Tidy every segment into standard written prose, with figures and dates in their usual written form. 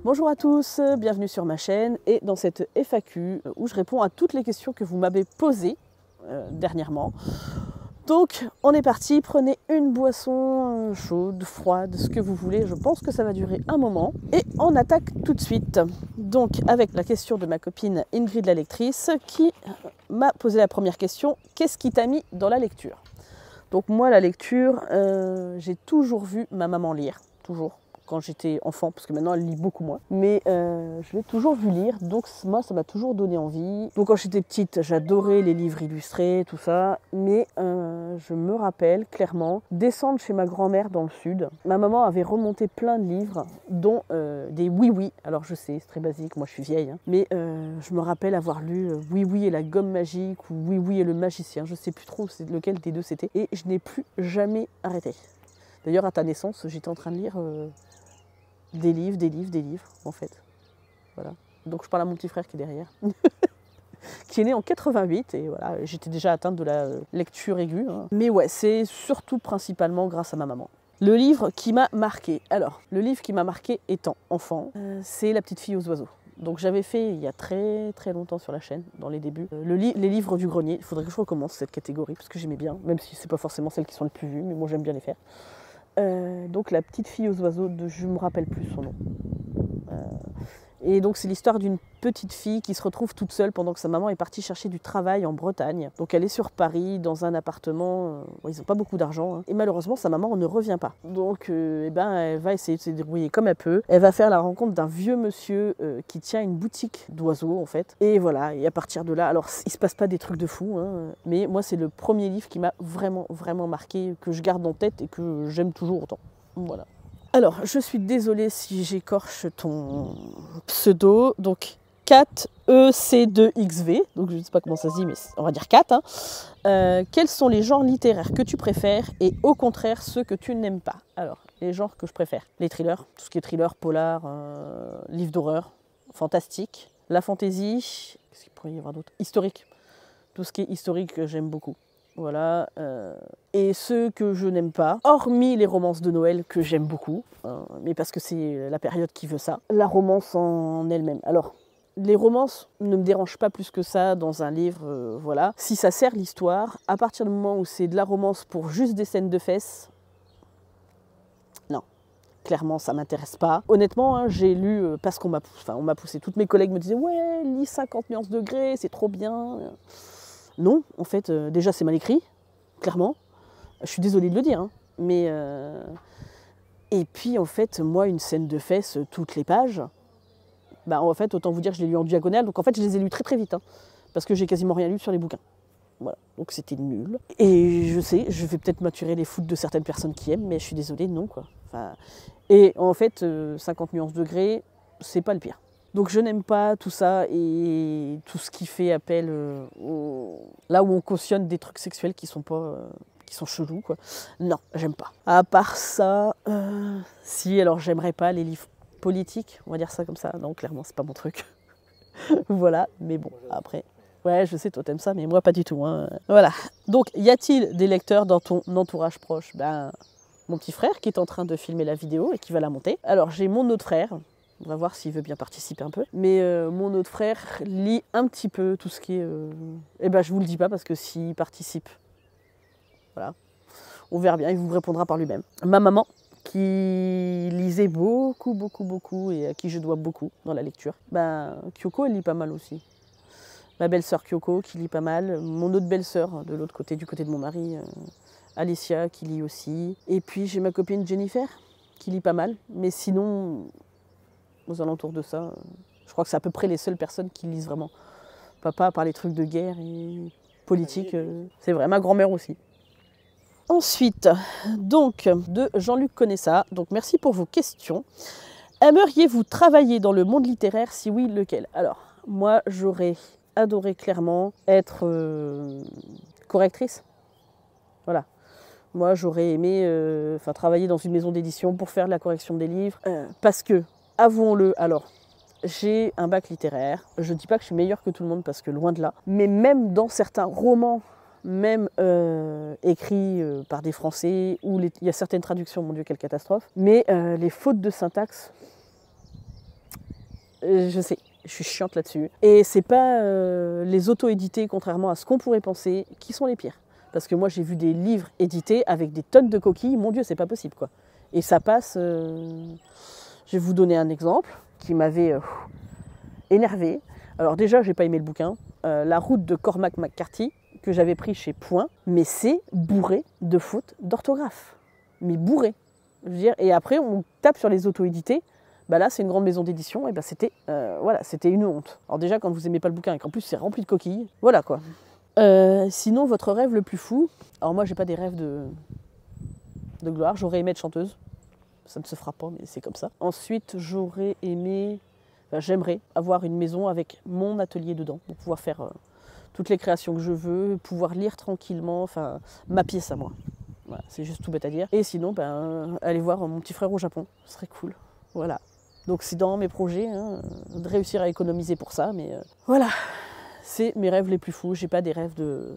Bonjour à tous, bienvenue sur ma chaîne et dans cette FAQ où je réponds à toutes les questions que vous m'avez posées dernièrement. Donc on est parti, prenez une boisson chaude, froide, ce que vous voulez, je pense que ça va durer un moment. Et on attaque tout de suite. Donc avec la question de ma copine Ingrid la lectrice qui m'a posé la première question, qu'est-ce qui t'a mis dans la lecture? Donc moi la lecture, j'ai toujours vu ma maman lire, toujours. Quand j'étais enfant, parce que maintenant elle lit beaucoup moins. Mais je l'ai toujours vu lire, donc moi ça m'a toujours donné envie. Donc quand j'étais petite, j'adorais les livres illustrés, tout ça. Mais je me rappelle clairement descendre chez ma grand-mère dans le sud. Ma maman avait remonté plein de livres, dont des Oui-Oui. Alors je sais, c'est très basique, moi je suis vieille. Hein. Mais je me rappelle avoir lu Oui-Oui et la gomme magique, ou Oui-Oui et le magicien. Je sais plus trop lequel des deux c'était. Et je n'ai plus jamais arrêté. D'ailleurs à ta naissance, j'étais en train de lire... des livres, en fait. Voilà. Donc je parle à mon petit frère qui est derrière, qui est né en 88, et voilà, j'étais déjà atteinte de la lecture aiguë. Hein. Mais ouais, c'est surtout principalement grâce à ma maman. Le livre qui m'a marqué. Alors, le livre qui m'a marqué étant enfant, c'est La petite fille aux oiseaux. Donc j'avais fait il y a très très longtemps sur la chaîne, dans les débuts, les livres du grenier. Il faudrait que je recommence cette catégorie, parce que j'aimais bien, même si c'est pas forcément celles qui sont les plus vues, mais moi j'aime bien les faire. Donc la petite fille aux oiseaux, je ne me rappelle plus son nom. Et donc c'est l'histoire d'une petite fille qui se retrouve toute seule pendant que sa maman est partie chercher du travail en Bretagne. Donc elle est sur Paris dans un appartement, ils n'ont pas beaucoup d'argent, hein, et malheureusement sa maman ne revient pas. Donc elle va essayer de se débrouiller comme elle peut. Elle va faire la rencontre d'un vieux monsieur qui tient une boutique d'oiseaux en fait. Et voilà, et à partir de là, alors il se passe pas des trucs de fou, hein, mais moi c'est le premier livre qui m'a vraiment marqué, que je garde en tête et que j'aime toujours autant. Voilà. Alors, je suis désolée si j'écorche ton pseudo, donc 4EC2XV, donc je ne sais pas comment ça se dit, mais on va dire 4. Hein. Quels sont les genres littéraires que tu préfères et au contraire ceux que tu n'aimes pas? Alors, les genres que je préfère, les thrillers, tout ce qui est thriller, polar, livre d'horreur, fantastique, la fantaisie, qu'est-ce qu'il pourrait y avoir d'autre? Historique, tout ce qui est historique j'aime beaucoup. Voilà, et ceux que je n'aime pas, hormis les romances de Noël que j'aime beaucoup, mais parce que c'est la période qui veut ça, la romance en elle-même. Alors, les romances ne me dérangent pas plus que ça dans un livre, voilà. Si ça sert l'histoire, à partir du moment où c'est de la romance pour juste des scènes de fesses, non. Clairement, ça ne m'intéresse pas. Honnêtement, hein, j'ai lu, parce qu'on m'a poussé, toutes mes collègues me disaient « Ouais, lis 50 nuances de Grey, c'est trop bien ». Non, en fait, déjà c'est mal écrit, clairement. Je suis désolée de le dire, hein, mais... Et puis en fait, moi, une scène de fesses, toutes les pages, bah en fait, autant vous dire que je l'ai lu en diagonale, donc en fait, je les ai lus très très vite, hein, parce que j'ai quasiment rien lu sur les bouquins. Voilà, donc c'était nul. Et je sais, je vais peut-être maturer les foudres de certaines personnes qui aiment, mais je suis désolée, non, quoi. Enfin, et en fait, 50 nuances de Grey, c'est pas le pire. Donc je n'aime pas tout ça et tout ce qui fait appel là où on cautionne des trucs sexuels qui sont pas qui sont chelous quoi. Non, j'aime pas. À part ça, si alors j'aimerais pas les livres politiques, on va dire ça comme ça. Non, clairement c'est pas mon truc. Voilà, mais bon après. Ouais, je sais, toi t'aimes ça, mais moi pas du tout. Hein. Voilà. Donc y a-t-il des lecteurs dans ton entourage proche? Ben mon petit frère qui est en train de filmer la vidéo et qui va la monter. Alors j'ai mon autre frère. On va voir s'il veut bien participer un peu. Mais mon autre frère lit un petit peu tout ce qui est... Eh ben, je vous le dis pas parce que s'il participe, voilà, on verra bien, il vous répondra par lui-même. Ma maman, qui lisait beaucoup et à qui je dois beaucoup dans la lecture. Ben, Kyoko, elle lit pas mal aussi. Ma belle-sœur Kyoko, qui lit pas mal. Mon autre belle-sœur, de l'autre côté, du côté de mon mari, Alicia, qui lit aussi. Et puis j'ai ma copine Jennifer, qui lit pas mal. Mais sinon... aux alentours de ça. Je crois que c'est à peu près les seules personnes qui lisent vraiment. Papa, à part les trucs de guerre et politique, c'est vrai, ma grand-mère aussi. Ensuite, donc, de Jean-Luc Conessa, donc merci pour vos questions. Aimeriez-vous travailler dans le monde littéraire? Si oui, lequel? Alors, moi, j'aurais adoré clairement être correctrice. Voilà. Moi, j'aurais aimé travailler dans une maison d'édition pour faire de la correction des livres, parce que, avouons-le, alors, j'ai un bac littéraire. Je ne dis pas que je suis meilleure que tout le monde parce que loin de là. Mais même dans certains romans, même écrits par des Français, où il y a certaines traductions, mon Dieu, quelle catastrophe. Mais les fautes de syntaxe, Je sais, je suis chiante là-dessus. Et c'est pas les auto-édités, contrairement à ce qu'on pourrait penser, qui sont les pires. Parce que moi, j'ai vu des livres édités avec des tonnes de coquilles. Mon Dieu, c'est pas possible, quoi. Et ça passe... Je vais vous donner un exemple qui m'avait énervé. Alors déjà, j'ai pas aimé le bouquin. La route de Cormac McCarthy, que j'avais pris chez Point, mais c'est bourré de fautes d'orthographe. Mais bourré. Je veux dire, et après, on tape sur les auto-édités. Bah là, c'est une grande maison d'édition, et bah c'était voilà, c'était une honte. Alors déjà, quand vous aimez pas le bouquin et qu'en plus c'est rempli de coquilles, voilà quoi. Sinon, votre rêve le plus fou. Alors moi, j'ai pas des rêves de gloire. J'aurais aimé être chanteuse. Ça ne se fera pas, mais c'est comme ça. Ensuite, j'aurais aimé... Enfin, j'aimerais avoir une maison avec mon atelier dedans, pour pouvoir faire toutes les créations que je veux, pouvoir lire tranquillement, enfin, ma pièce à moi. Voilà, c'est juste tout bête à dire. Et sinon, aller voir mon petit frère au Japon, ce serait cool. Voilà. Donc c'est dans mes projets hein, de réussir à économiser pour ça, mais voilà. C'est mes rêves les plus fous. J'ai pas des rêves de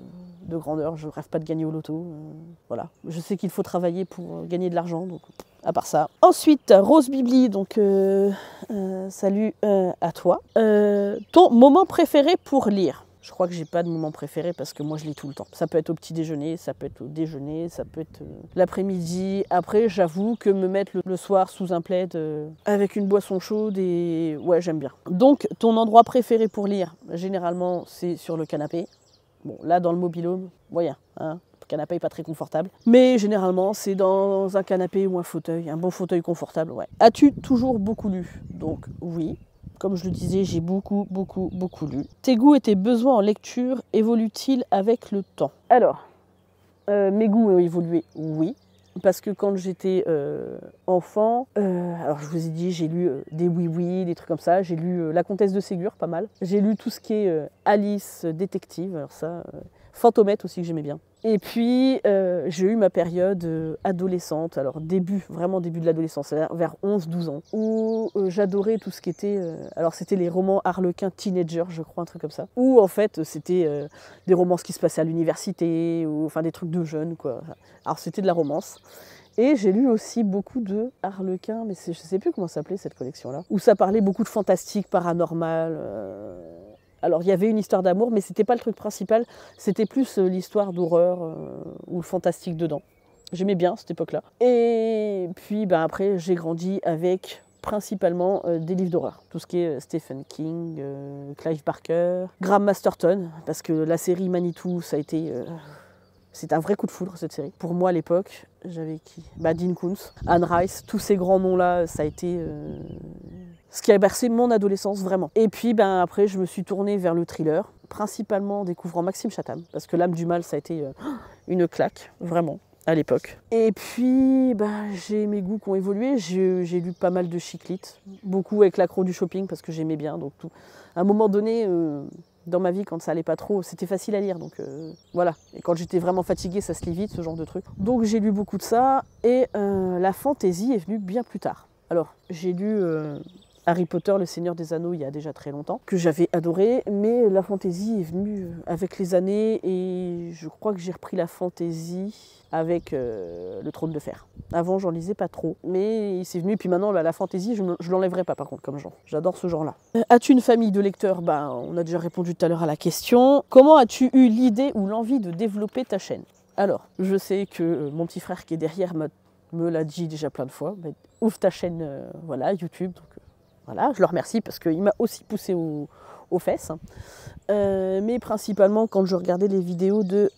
grandeur, je rêve pas de gagner au loto. Voilà. Je sais qu'il faut travailler pour gagner de l'argent, donc à part ça. Ensuite, Rose Bibli, donc salut à toi. Ton moment préféré pour lire? Je crois que j'ai pas de moment préféré parce que moi je lis tout le temps. Ça peut être au petit déjeuner, ça peut être au déjeuner, ça peut être l'après-midi. Après, j'avoue que me mettre le soir sous un plaid avec une boisson chaude et ouais, j'aime bien. Donc, ton endroit préféré pour lire, généralement, c'est sur le canapé. Bon, là, dans le mobil-home, moyen, hein. Le canapé n'est pas très confortable. Mais généralement, c'est dans un canapé ou un fauteuil, un bon fauteuil confortable, ouais. As-tu toujours beaucoup lu? Donc, oui. Comme je le disais, j'ai beaucoup lu. Tes goûts et tes besoins en lecture évoluent-ils avec le temps? Alors, mes goûts ont évolué, oui. Parce que quand j'étais enfant, alors je vous ai dit, j'ai lu des oui-oui, des trucs comme ça. J'ai lu La Comtesse de Ségur, pas mal. J'ai lu tout ce qui est Alice, détective, alors ça... Fantomette aussi que j'aimais bien. Et puis j'ai eu ma période adolescente, alors vraiment début de l'adolescence, vers 11-12 ans, où j'adorais tout ce qui était, alors c'était les romans Harlequin Teenager, je crois, un truc comme ça, où en fait c'était des romances qui se passaient à l'université, ou enfin des trucs de jeunes, quoi. Alors c'était de la romance. Et j'ai lu aussi beaucoup de Harlequin, mais je ne sais plus comment s'appelait cette collection-là, où ça parlait beaucoup de fantastique, paranormal. Alors il y avait une histoire d'amour, mais c'était pas le truc principal, c'était plus l'histoire d'horreur ou le fantastique dedans. J'aimais bien cette époque-là. Et puis après, j'ai grandi avec principalement des livres d'horreur. Tout ce qui est Stephen King, Clive Barker, Graham Masterton, parce que la série Manitou, ça a été... c'est un vrai coup de foudre cette série. Pour moi à l'époque, j'avais qui? Dean Koontz, Anne Rice, tous ces grands noms-là, ça a été ce qui a bercé mon adolescence vraiment. Et puis après, je me suis tournée vers le thriller, principalement en découvrant Maxime Chatham, parce que L'âme du mal, ça a été une claque, vraiment, à l'époque. Et puis, j'ai mes goûts qui ont évolué, j'ai lu pas mal de chiclites, beaucoup avec l'accro du shopping, parce que j'aimais bien, donc tout. À un moment donné... dans ma vie, quand ça allait pas trop, c'était facile à lire, donc voilà. Et quand j'étais vraiment fatiguée, ça se lit vite, ce genre de truc. Donc j'ai lu beaucoup de ça, et la fantaisie est venue bien plus tard. Alors, j'ai lu Harry Potter, le Seigneur des Anneaux, il y a déjà très longtemps, que j'avais adoré, mais la fantaisie est venue avec les années, et je crois que j'ai repris la fantaisie avec le Trône de Fer. Avant, j'en lisais pas trop, mais c'est venu. Puis maintenant, la fantaisie, je l'enlèverai pas par contre comme genre. J'adore ce genre-là. As-tu une famille de lecteurs? On a déjà répondu tout à l'heure à la question. Comment as-tu eu l'idée ou l'envie de développer ta chaîne? Alors, je sais que mon petit frère qui est derrière me l'a dit déjà plein de fois. Ouvre ta chaîne, voilà, YouTube. Donc, voilà, je le remercie parce qu'il m'a aussi poussé aux fesses. Mais principalement, quand je regardais les vidéos de...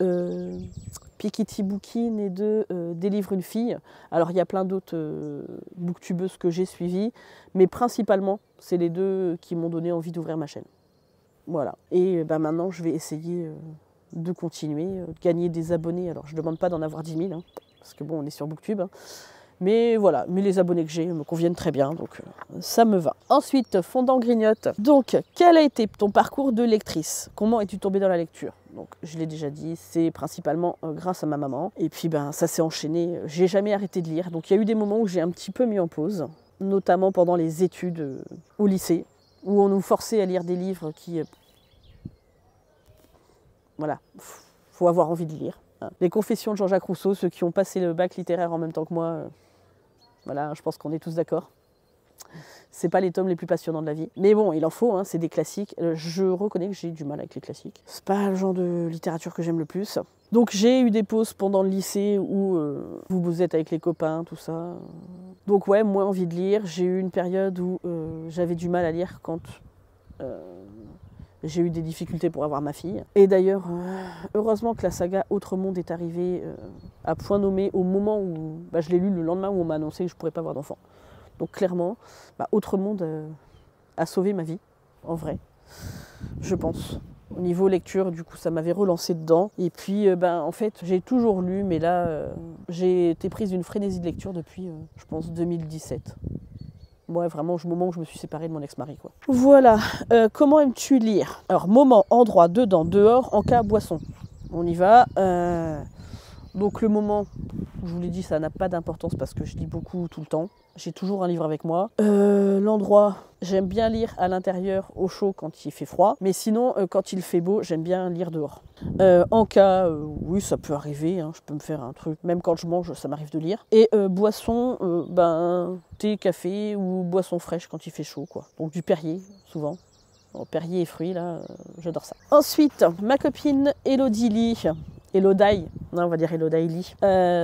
Piketty Bookin et de Délivre une fille. Alors il y a plein d'autres booktubeuses que j'ai suivies, mais principalement c'est les deux qui m'ont donné envie d'ouvrir ma chaîne. Voilà. Et maintenant je vais essayer de continuer, de gagner des abonnés. Alors je ne demande pas d'en avoir 10 000, hein, parce que bon, on est sur Booktube. Hein. Mais voilà, mais les abonnés que j'ai me conviennent très bien, donc ça me va. Ensuite, Fondant Grignote. Donc, quel a été ton parcours de lectrice? Comment es-tu tombée dans la lecture? Donc, je l'ai déjà dit, c'est principalement grâce à ma maman. Et puis, ça s'est enchaîné. J'ai jamais arrêté de lire. Donc, il y a eu des moments où j'ai un petit peu mis en pause, notamment pendant les études au lycée, où on nous forçait à lire des livres qui... voilà, faut avoir envie de lire. Hein. Les Confessions de Jean-Jacques Rousseau, ceux qui ont passé le bac littéraire en même temps que moi... voilà, je pense qu'on est tous d'accord. C'est pas les tomes les plus passionnants de la vie. Mais bon, il en faut, hein, c'est des classiques. Je reconnais que j'ai du mal avec les classiques. C'est pas le genre de littérature que j'aime le plus. Donc j'ai eu des pauses pendant le lycée où vous êtes avec les copains, tout ça. Donc ouais, moins envie de lire. J'ai eu une période où j'avais du mal à lire quand j'ai eu des difficultés pour avoir ma fille. Et d'ailleurs, heureusement que la saga Autre Monde est arrivée à point nommé au moment où je l'ai lu le lendemain où on m'a annoncé que je ne pourrais pas avoir d'enfant. Donc clairement, Autre Monde a sauvé ma vie, en vrai, je pense. Au niveau lecture, du coup, ça m'avait relancé dedans. Et puis, en fait, j'ai toujours lu, mais là, j'ai été prise d'une frénésie de lecture depuis, je pense, 2017. Ouais, vraiment, au moment où je me suis séparée de mon ex-mari, quoi. Voilà. Comment aimes-tu lire? Alors, moment, endroit, dedans, dehors, en cas, boisson. On y va. Donc, le moment, je vous l'ai dit, ça n'a pas d'importance parce que je lis beaucoup tout le temps. J'ai toujours un livre avec moi. L'endroit, j'aime bien lire à l'intérieur, au chaud, quand il fait froid. Mais sinon, quand il fait beau, j'aime bien lire dehors. En cas, oui, ça peut arriver. Hein, je peux me faire un truc. Même quand je mange, ça m'arrive de lire. Et boisson, thé, café ou boisson fraîche quand il fait chaud, quoi. Donc du Perrier, souvent. Perrier et fruits, là, j'adore ça. Ensuite, ma copine Elodie lit. Elodie, non, on va dire Elodie lit.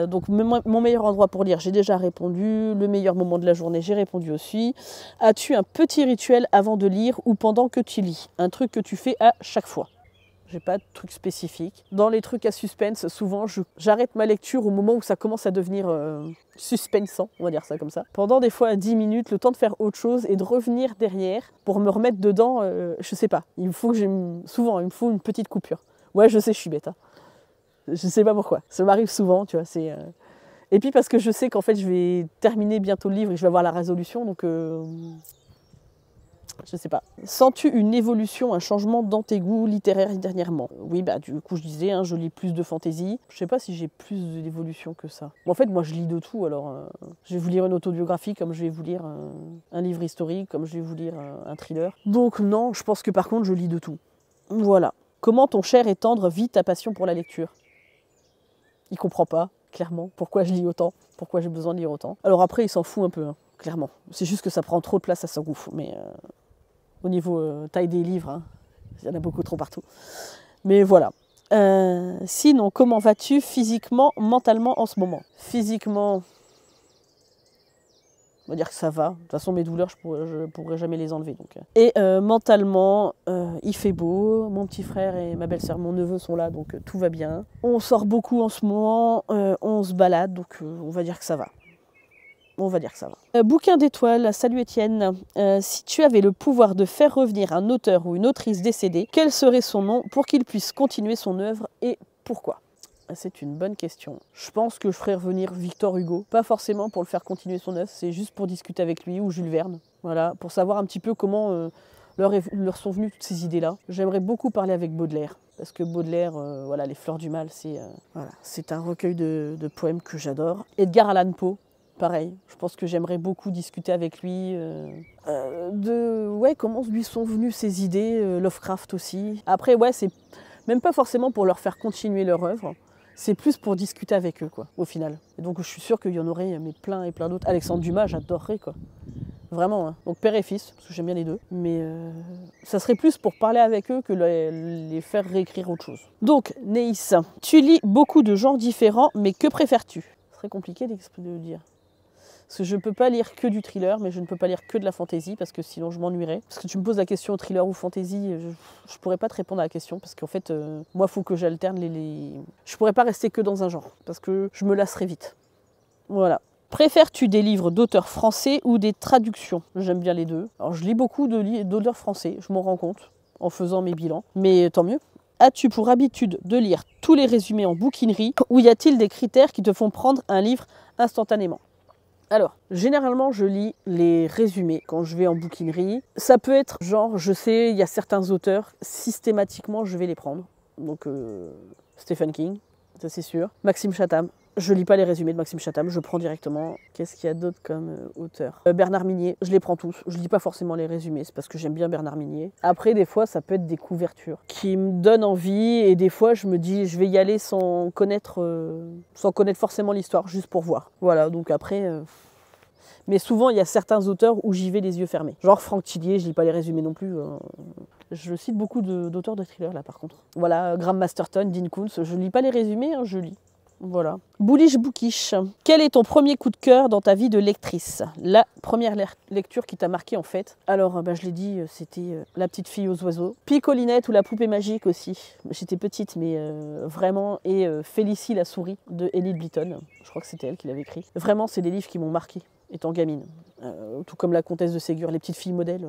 Donc mon meilleur endroit pour lire, j'ai déjà répondu. Le meilleur moment de la journée, j'ai répondu aussi. As-tu un petit rituel avant de lire ou pendant que tu lis? Un truc que tu fais à chaque fois? J'ai pas de truc spécifique. Dans les trucs à suspense, souvent j'arrête ma lecture au moment où ça commence à devenir suspensant, on va dire ça comme ça. Pendant des fois 10 minutes, le temps de faire autre chose et de revenir derrière pour me remettre dedans, je sais pas. Souvent, il me faut une petite coupure. Ouais, je sais, je suis bête. Hein. Je sais pas pourquoi. Ça m'arrive souvent, tu vois. Et puis parce que je sais qu'en fait, je vais terminer bientôt le livre et que je vais avoir la résolution, donc je sais pas. Sens-tu une évolution, un changement dans tes goûts littéraires dernièrement? Oui, du coup, je disais, hein, je lis plus de fantaisie. Je sais pas si j'ai plus d'évolution que ça. Bon, en fait, moi, je lis de tout. Alors, je vais vous lire une autobiographie, comme je vais vous lire un livre historique, comme je vais vous lire un thriller. Donc non, je pense que par contre, je lis de tout. Voilà. Comment ton cher et tendre vit ta passion pour la lecture? Il comprend pas, clairement, pourquoi je lis autant, pourquoi j'ai besoin de lire autant. Alors après, il s'en fout un peu, hein, clairement. C'est juste que ça prend trop de place à son goût. Mais au niveau taille des livres, hein, il y en a beaucoup trop partout. Mais voilà. Sinon, comment vas-tu physiquement, mentalement en ce moment? Physiquement, on va dire que ça va. De toute façon, mes douleurs, je pourrais jamais les enlever. Donc. Et mentalement, il fait beau. Mon petit frère et ma belle-sœur, mon neveu sont là, donc tout va bien. On sort beaucoup en ce moment, on se balade, donc on va dire que ça va. On va dire que ça va. Bouquin d'étoiles, salut Étienne. Si tu avais le pouvoir de faire revenir un auteur ou une autrice décédée, quel serait son nom pour qu'il puisse continuer son œuvre et pourquoi? C'est une bonne question. Je pense que je ferais revenir Victor Hugo. Pas forcément pour le faire continuer son œuvre, c'est juste pour discuter avec lui, ou Jules Verne. Voilà, pour savoir un petit peu comment leur sont venues toutes ces idées-là. J'aimerais beaucoup parler avec Baudelaire. Parce que Baudelaire, voilà, Les Fleurs du Mal, c'est un recueil de poèmes que j'adore. Edgar Allan Poe, pareil. Je pense que j'aimerais beaucoup discuter avec lui comment lui sont venues ces idées. Lovecraft aussi. Après, c'est même pas forcément pour leur faire continuer leur œuvre. C'est plus pour discuter avec eux, quoi, au final. Et donc je suis sûre qu'il y en aurait plein et plein d'autres. Alexandre Dumas, j'adorerais, quoi. Vraiment, hein. Donc père et fils, parce que j'aime bien les deux. Mais ça serait plus pour parler avec eux que les faire réécrire autre chose. Donc, Neïs, tu lis beaucoup de genres différents, mais que préfères-tu? Ce serait compliqué de dire. Parce que je ne peux pas lire que du thriller, mais je ne peux pas lire que de la fantaisie, parce que sinon je m'ennuierais. Parce que tu me poses la question thriller ou fantaisie, je ne pourrais pas te répondre à la question, parce qu'en fait, moi, il faut que j'alterne les... Je ne pourrais pas rester que dans un genre, parce que je me lasserais vite. Voilà. Préfères-tu des livres d'auteurs français ou des traductions? J'aime bien les deux. Alors, je lis beaucoup d'auteurs français, je m'en rends compte, en faisant mes bilans, mais tant mieux. As-tu pour habitude de lire tous les résumés en bouquinerie, ou y a-t-il des critères qui te font prendre un livre instantanément? Alors, généralement, je lis les résumés quand je vais en bouquinerie. Ça peut être genre, je sais, il y a certains auteurs, systématiquement, je vais les prendre. Donc, Stephen King, ça c'est sûr. Maxime Chatham. Je lis pas les résumés de Maxime Chatham, je prends directement. Qu'est-ce qu'il y a d'autre comme auteur? Bernard Minier, je les prends tous. Je lis pas forcément les résumés, c'est parce que j'aime bien Bernard Minier. Après, des fois, ça peut être des couvertures qui me donnent envie, et des fois, je me dis, je vais y aller sans connaître forcément l'histoire, juste pour voir. Voilà, donc après, Mais souvent, il y a certains auteurs où j'y vais les yeux fermés. Genre Franck Tillier, je lis pas les résumés non plus. Je cite beaucoup d'auteurs de thrillers là par contre. Voilà, Graham Masterton, Dean Koontz, je lis pas les résumés, hein, je lis. Voilà. Bullish Bookish. Quel est ton premier coup de cœur dans ta vie de lectrice? La première lecture qui t'a marqué en fait. Alors, je l'ai dit, c'était La petite fille aux oiseaux. Picolinette ou La poupée magique aussi. J'étais petite, mais vraiment. Et Félicie la souris de Enid Blyton. Je crois que c'était elle qui l'avait écrit. Vraiment, c'est des livres qui m'ont marqué étant gamine. Tout comme La comtesse de Ségur, Les petites filles modèles.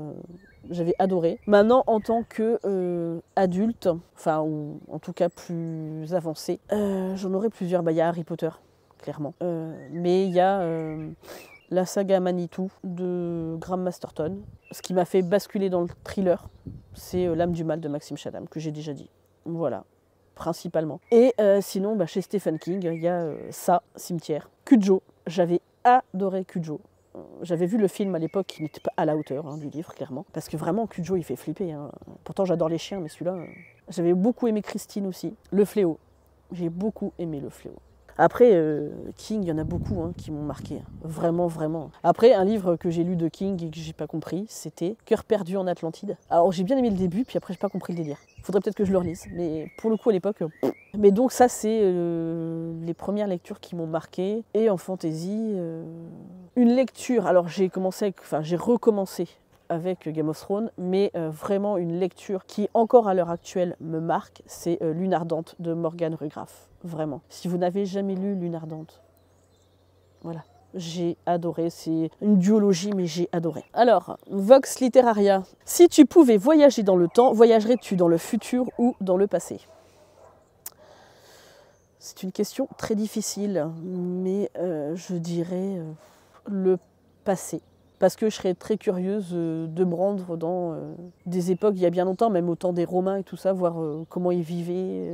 J'avais adoré. Maintenant, en tant que adulte, enfin, ou en tout cas plus avancé, j'en aurais plusieurs. Il y a Harry Potter, clairement. Mais il y a la saga Manitou de Graham Masterton. Ce qui m'a fait basculer dans le thriller, c'est L'âme du mal de Maxime Chatham, que j'ai déjà dit. Voilà, principalement. Et sinon, chez Stephen King, il y a ça, Cimetière. Cujo, j'avais adoré Cujo. J'avais vu le film à l'époque qui n'était pas à la hauteur du livre, clairement. Parce que vraiment, Cujo, il fait flipper. Pourtant, j'adore les chiens, mais celui-là... J'avais beaucoup aimé Christine aussi. Le Fléau. J'ai beaucoup aimé Le Fléau. Après, King, il y en a beaucoup qui m'ont marqué. Vraiment, vraiment. Après, un livre que j'ai lu de King et que j'ai pas compris, c'était Cœur perdu en Atlantide. Alors, j'ai bien aimé le début, puis après, j'ai pas compris le délire. Faudrait peut-être que je le relise. Mais pour le coup, à l'époque... Mais donc ça, c'est les premières lectures qui m'ont marqué. Et en fantasy, une lecture... Alors, j'ai recommencé avec Game of Thrones, mais vraiment une lecture qui, encore à l'heure actuelle, me marque, c'est Lune ardente de Morgane Rugraff. Vraiment. Si vous n'avez jamais lu Lune ardente, voilà. J'ai adoré, c'est une duologie, mais j'ai adoré. Alors, Vox Literaria. Si tu pouvais voyager dans le temps, voyagerais-tu dans le futur ou dans le passé? C'est une question très difficile, mais je dirais le passé. Parce que je serais très curieuse de me rendre dans des époques il y a bien longtemps, même au temps des Romains et tout ça, voir comment ils vivaient.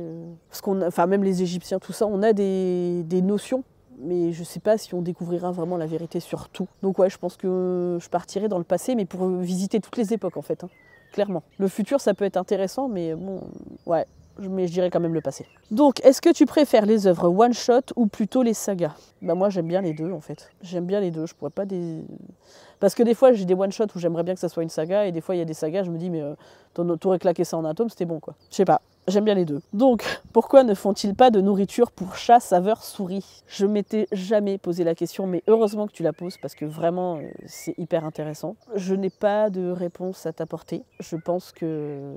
Même les Égyptiens, tout ça, on a des notions, mais je ne sais pas si on découvrira vraiment la vérité sur tout. Donc ouais, je pense que je partirai dans le passé, mais pour visiter toutes les époques en fait, clairement. Le futur, ça peut être intéressant, mais bon, ouais. Mais je dirais quand même le passé. Donc, est-ce que tu préfères les œuvres one-shot ou plutôt les sagas? Moi, j'aime bien les deux, en fait. J'aime bien les deux, je pourrais pas des... Parce que des fois, j'ai des one-shots où j'aimerais bien que ça soit une saga, et des fois, il y a des sagas, je me dis, mais t'aurais claqué ça en atome, c'était bon, quoi. Je sais pas, j'aime bien les deux. Donc, pourquoi ne font-ils pas de nourriture pour chat saveur souris? Je m'étais jamais posé la question, mais heureusement que tu la poses, parce que vraiment, c'est hyper intéressant. Je n'ai pas de réponse à t'apporter. Je pense que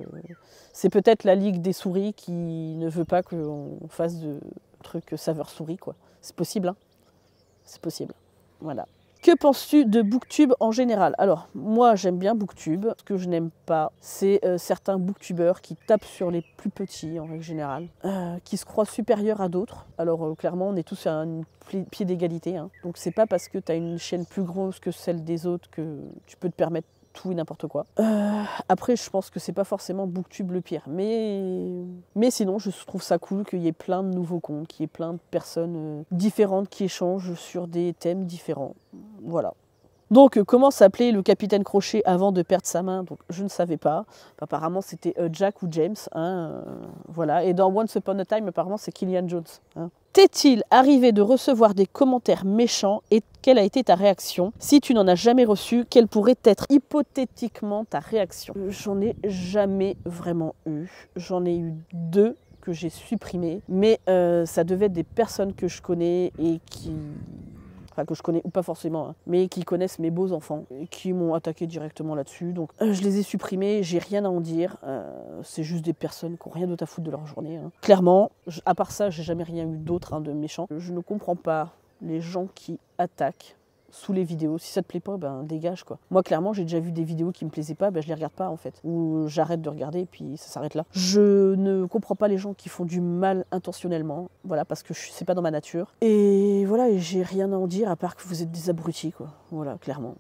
c'est peut-être la Ligue des souris qui ne veut pas qu'on fasse de trucs saveur souris, quoi. C'est possible, C'est possible. Voilà. Que penses-tu de Booktube en général? Alors, moi j'aime bien Booktube. Ce que je n'aime pas, c'est certains booktubeurs qui tapent sur les plus petits en règle générale, qui se croient supérieurs à d'autres. Alors clairement, on est tous à un pied d'égalité. Donc c'est pas parce que tu as une chaîne plus grosse que celle des autres que tu peux te permettre tout et n'importe quoi. Après, je pense que c'est pas forcément Booktube le pire, mais sinon, je trouve ça cool qu'il y ait plein de nouveaux comptes, qu'il y ait plein de personnes différentes qui échangent sur des thèmes différents. Voilà. Donc, comment s'appelait le capitaine Crochet avant de perdre sa main? Donc, je ne savais pas. Apparemment, c'était Jack ou James. Voilà. Et dans Once Upon a Time, apparemment, c'est Killian Jones. T'est-il arrivé de recevoir des commentaires méchants et quelle a été ta réaction? Si tu n'en as jamais reçu, quelle pourrait être hypothétiquement ta réaction? J'en ai jamais vraiment eu. J'en ai eu 2 que j'ai supprimés, mais ça devait être des personnes que je connais et qui... Enfin, que je connais ou pas forcément, mais qui connaissent mes beaux enfants, et qui m'ont attaqué directement là-dessus. Donc je les ai supprimés, j'ai rien à en dire. C'est juste des personnes qui n'ont rien d'autre à foutre de leur journée. Clairement, à part ça, j'ai jamais rien eu d'autre de méchant. Je ne comprends pas les gens qui attaquent sous les vidéos. Si ça te plaît pas, dégage quoi. Moi clairement, j'ai déjà vu des vidéos qui me plaisaient pas, je les regarde pas en fait. Ou j'arrête de regarder et puis ça s'arrête là. Je ne comprends pas les gens qui font du mal intentionnellement, voilà, parce que c'est pas dans ma nature. Et voilà, et j'ai rien à en dire à part que vous êtes des abrutis quoi. Voilà, clairement.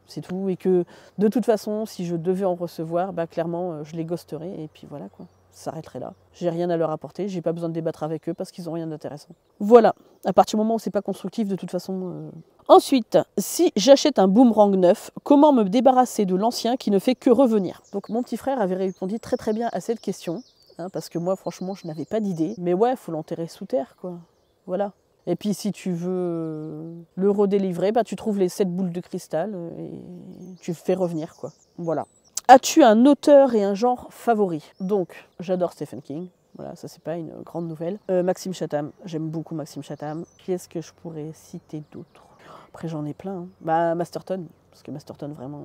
C'est tout. Et que de toute façon, si je devais en recevoir, clairement, je les ghosterais et puis voilà quoi. Ça s'arrêterait là. J'ai rien à leur apporter, j'ai pas besoin de débattre avec eux parce qu'ils ont rien d'intéressant. Voilà, à partir du moment où c'est pas constructif, de toute façon... Ensuite, si j'achète un boomerang neuf, comment me débarrasser de l'ancien qui ne fait que revenir? Donc mon petit frère avait répondu très très bien à cette question, parce que moi franchement je n'avais pas d'idée. Mais ouais, faut l'enterrer sous terre quoi. Voilà. Et puis si tu veux le redélivrer, bah, tu trouves les 7 boules de cristal et tu fais revenir, quoi. Voilà. As-tu un auteur et un genre favori? Donc, j'adore Stephen King. Voilà, ça c'est pas une grande nouvelle. Maxime Chatham, j'aime beaucoup Maxime Chatham. Qui est-ce que je pourrais citer d'autres? Après j'en ai plein. Hein. Bah Masterton, parce que Masterton vraiment...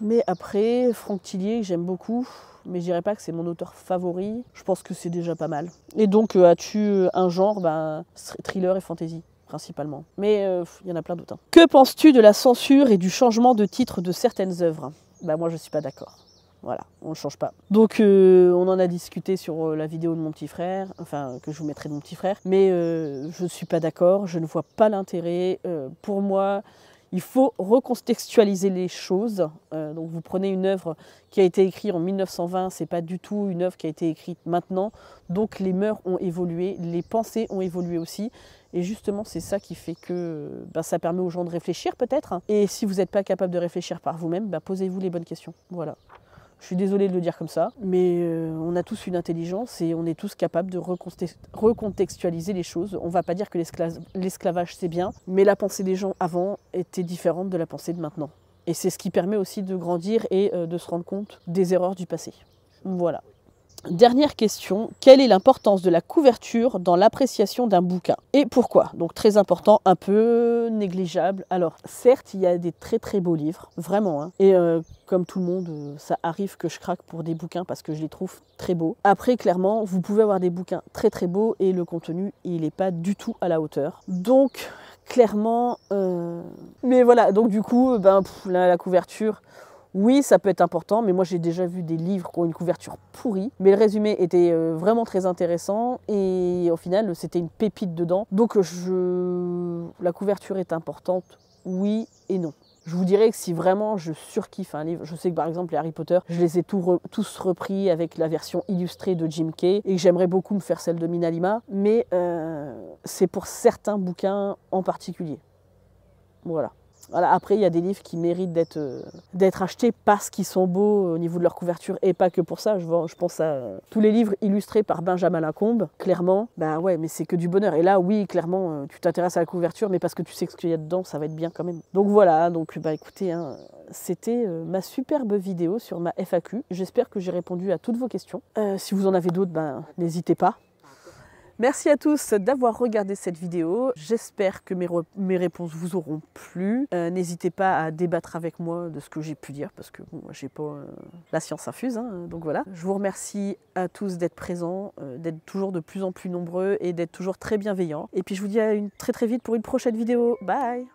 Mais après, Franck Tillier, j'aime beaucoup. Mais je dirais pas que c'est mon auteur favori. Je pense que c'est déjà pas mal. Et donc, as-tu un genre? Bah, thriller et fantasy principalement. Mais y en a plein d'autres. Hein. Que penses-tu de la censure et du changement de titre de certaines œuvres? Bah moi je suis pas d'accord. Voilà, on ne change pas. Donc on en a discuté sur la vidéo de mon petit frère, enfin que je vous mettrai de mon petit frère, mais je ne suis pas d'accord, je ne vois pas l'intérêt. Pour moi, il faut recontextualiser les choses. Donc vous prenez une œuvre qui a été écrite en 1920, c'est pas du tout une œuvre qui a été écrite maintenant. Donc les mœurs ont évolué, les pensées ont évolué aussi. Et justement, c'est ça qui fait que ça permet aux gens de réfléchir peut-être. Et si vous n'êtes pas capable de réfléchir par vous-même, posez-vous les bonnes questions. Voilà. Je suis désolée de le dire comme ça, mais on a tous une intelligence et on est tous capables de recontextualiser les choses. On ne va pas dire que l'esclavage c'est bien, mais la pensée des gens avant était différente de la pensée de maintenant. Et c'est ce qui permet aussi de grandir et de se rendre compte des erreurs du passé. Voilà. Dernière question, quelle est l'importance de la couverture dans l'appréciation d'un bouquin? Et pourquoi? Donc très important, un peu négligeable. Alors certes, il y a des très très beaux livres, vraiment. Hein. Et comme tout le monde, ça arrive que je craque pour des bouquins parce que je les trouve très beaux. Après, clairement, vous pouvez avoir des bouquins très très beaux et le contenu, il n'est pas du tout à la hauteur. Donc clairement, mais voilà, donc du coup, la couverture... Oui, ça peut être important, mais moi j'ai déjà vu des livres qui ont une couverture pourrie, mais le résumé était vraiment très intéressant et au final c'était une pépite dedans. Donc la couverture est importante, oui et non. Je vous dirais que si vraiment je surkiffe un livre, je sais que par exemple les Harry Potter, je les ai tous repris avec la version illustrée de Jim Kay et que j'aimerais beaucoup me faire celle de Mina Lima, mais c'est pour certains bouquins en particulier. Voilà. Voilà, après, il y a des livres qui méritent d'être achetés parce qu'ils sont beaux au niveau de leur couverture et pas que pour ça. Je pense à tous les livres illustrés par Benjamin Lacombe. Clairement, ouais, mais c'est que du bonheur. Et là, oui, clairement, tu t'intéresses à la couverture, mais parce que tu sais ce qu'il y a dedans, ça va être bien quand même. Donc voilà, donc écoutez, hein, c'était ma superbe vidéo sur ma FAQ. J'espère que j'ai répondu à toutes vos questions. Si vous en avez d'autres, n'hésitez pas. Merci à tous d'avoir regardé cette vidéo. J'espère que mes réponses vous auront plu. N'hésitez pas à débattre avec moi de ce que j'ai pu dire parce que bon, j'ai pas la science infuse. Hein, donc voilà. Je vous remercie à tous d'être présents, d'être toujours de plus en plus nombreux et d'être toujours très bienveillants. Et puis je vous dis à très très vite pour une prochaine vidéo. Bye!